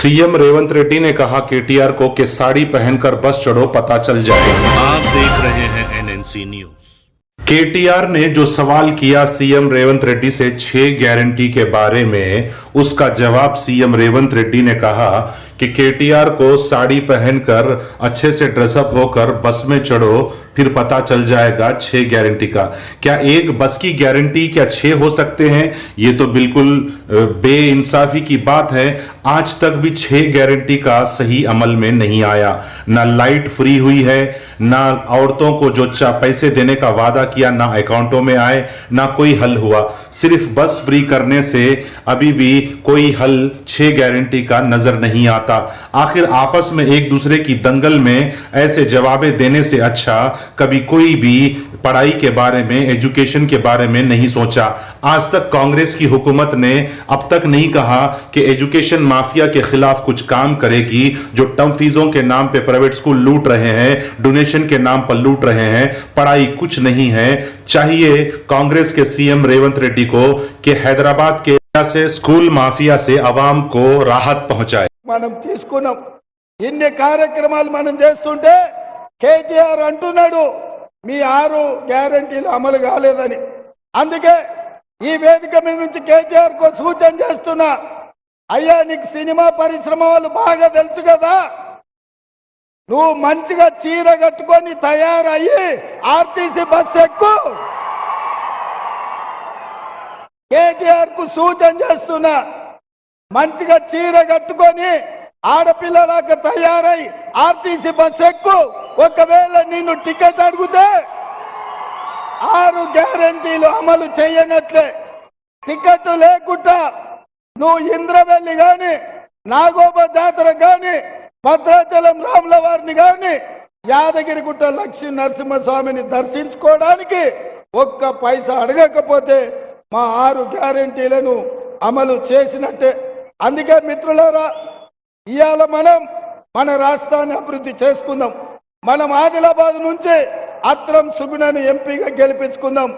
CM Revanth Reddy ने कहा KTR को कि साड़ी पहनकर बस चढ़ो पता चल जाएगा। आप देख रहे हैं एनएनसी न्यूज। केटीआर ने जो सवाल किया सीएम रेवंत रेड्डी से 6 गारंटी के बारे में, उसका जवाब सीएम रेवंत रेड्डी ने कहा कि केटीआर को साड़ी पहनकर अच्छे से ड्रेसअप होकर बस में चढ़ो, फिर पता चल जाएगा 6 गारंटी का। क्या एक बस की गारंटी क्या 6 हो सकते हैं? ये तो बिल्कुल बेइंसाफी की बात है। आज तक भी 6 गारंटी का सही अमल में नहीं आया। ना लाइट फ्री हुई है, ना औरतों को जो पैसे देने का वादा किया ना अकाउंटों में आए, ना कोई हल हुआ। सिर्फ बस फ्री करने से अभी भी कोई हल 6 गारंटी का नजर नहीं आता। आखिर आपस में एक दूसरे की दंगल में ऐसे जवाबें देने से अच्छा कभी कोई भी पढ़ाई के बारे में, एजुकेशन के बारे में नहीं सोचा। आज तक कांग्रेस की हुकूमत ने अब तक नहीं कहा कि एजुकेशन माफिया के खिलाफ कुछ काम करेगी। जो टर्म फीसों के नाम पे प्राइवेट स्कूल लूट रहे हैं, डोनेशन के नाम पर लूट रहे हैं, पढ़ाई कुछ नहीं है। चाहिए कांग्रेस के सीएम रेवंत रेड्डी को कि हैदराबाद के से स्कूल माफिया से अवाम को राहत पहुंचाए। మనం తీసుకున్నాం ఇన్ని కార్యక్రమాలు మనం చేస్తుంటే కేటీఆర్ అంటున్నాడు మీ 6 గ్యారెంటీలు అమలు కాలేదని। అందుకే ఈ వేదిక మీద నుంచి కేటీఆర్ కో సూచన చేస్తున్నా, అయ్యా నీకు సినిమా పరిశ్రమ వాళ్ళు బాగా తెలుసు కదా, నువ్వు మంచిగా చీర కట్టుకొని తయారయ్యి ఆర్టీసీ బస్ ఎక్కు। కేటీఆర్ కు సూచన చేస్తున్నా, మంచిగా చీర కట్టుకొని ఆడపిల్లలాగా తయారై ఆర్టీసీ బస్ ఎక్కు। ఒకవేళ నిన్ను టికెట్ అడిగితే 6 గ్యారెంటీలు అమలు చేయనట్లే। టికెట్ లేకుండా నువ్వు ఇంద్రవెల్లి గాని, నాగోబ జాతర గాని, భద్రాచలం రాముల వారిని గాని, యాదగిరిగుట్ట లక్ష్మీ నరసింహస్వామిని దర్శించుకోవడానికి ఒక్క పైసా అడగకపోతే మా 6 గ్యారెంటీలను అమలు చేసినట్టే। అందుకే మిత్రులారా, ఇవాళ మనం మన రాష్ట్రాన్ని అభివృద్ధి చేసుకుందాం। మనం ఆదిలాబాద్ నుంచి అత్రం సుగుణను ఎంపీగా గెలిపించుకుందాం।